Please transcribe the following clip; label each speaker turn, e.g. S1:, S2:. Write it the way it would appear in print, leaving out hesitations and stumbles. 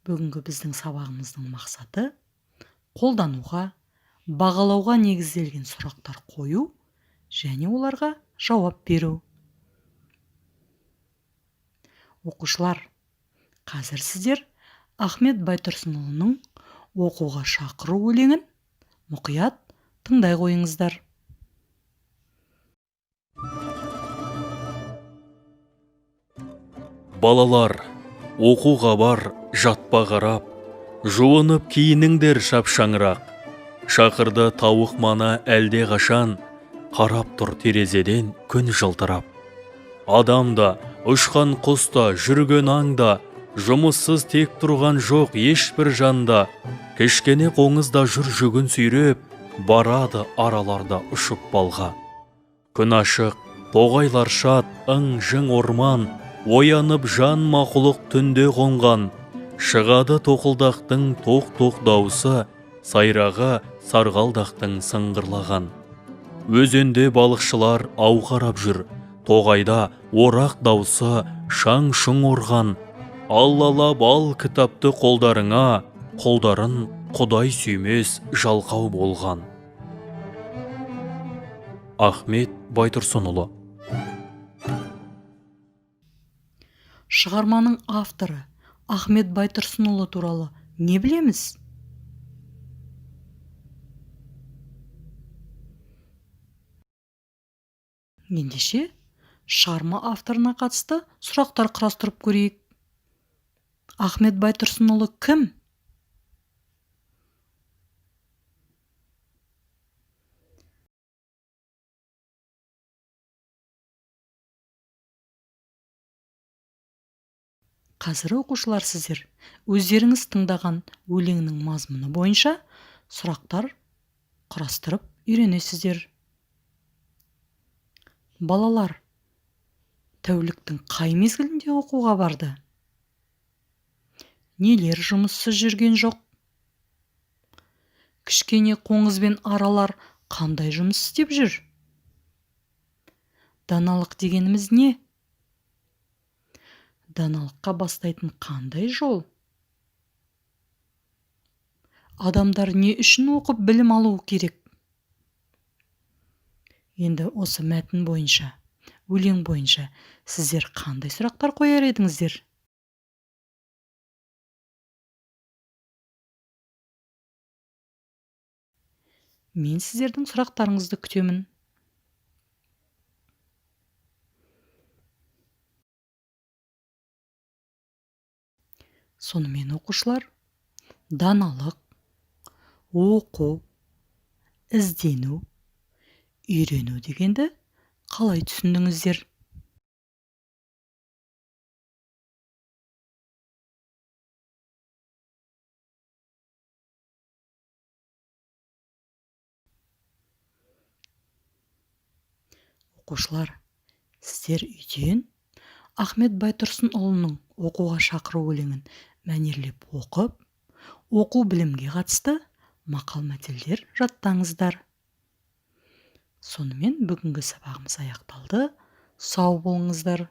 S1: Бүгінгі біздің сабағымыздың мақсаты қолдануға, бағалауға негізделген сұрақтар қою және оларға жауап беру. Оқушылар, қазір сіздер Ахмет Байтұрсынұлының оқуға шақыру өлеңін мұқият тыңдай қойыңыздар.
S2: Балалар, оқуға бар, жатпа қарап, жуынып киініңдер шапшаңырақ. Шақырды тауық мана әлде қашан, қарап тұр терезеден күн жылтырап. Адамда, ұшқан құста, жүрген аңда, жұмыссыз тек тұрған жоқ ешбір жанда. Кішкене қоңызда жүр жүгін сүйреп, барады араларда ұшып балға. Күн ашық, тоғайлар шат, ың-жың орман, оянып жан мақұлық түнде қонған. Шығады тоқылдақтың тоқ-тоқ дауысы, сайраға сарғалдақтың сыңғырлаған. Өзенде балықшылар ау қарап жүр, тоғайда орақ дауысы шаң-шұң ұрған. Аллалап ал кітапты қолдарыңа, қолдарын Құдай сүймес жалқау болған. Ахмет Байтұрсынұлы.
S1: Шығарманың авторы Ахмет Байтұрсынұлы туралы не білеміз? Ендеше, шығарма авторына қатысты сұрақтар құрастырып көрейік. Ахмет Байтұрсынұлы кім? Қазір оқушылар сіздер өздеріңіз тыңдаған өлеңнің мазмұны бойынша сұрақтар құрастырып үйренесіздер. Балалар, тәуліктің қай мезгілінде оқуға барды? Нелер жұмыссыз жүрген жоқ? Кішкене қоңызбен аралар қандай жұмыс істеп жүр? Даналық дегеніміз не? Даналыққа бастайтын қандай жол? Адамдар не үшін оқып білім алуы керек? Енді осы мәтін бойынша, өлең бойынша сіздер қандай сұрақтар қояр едіңіздер? Мен сіздердің сұрақтарыңызды күтемін. Сонымен оқушылар, даналық, оқу, іздену, үйрену дегенді қалай түсіндіңіздер? Оқушылар, сіздер үйден Ахмет Байтұрсынұлының оқуға шақыру өлеңін мәнерлеп оқып, оқу білімге қатысты мақал-мәтелдер жаттаңыздар. Сонымен бүгінгі сабағымыз аяқталды. Сау болыңыздар.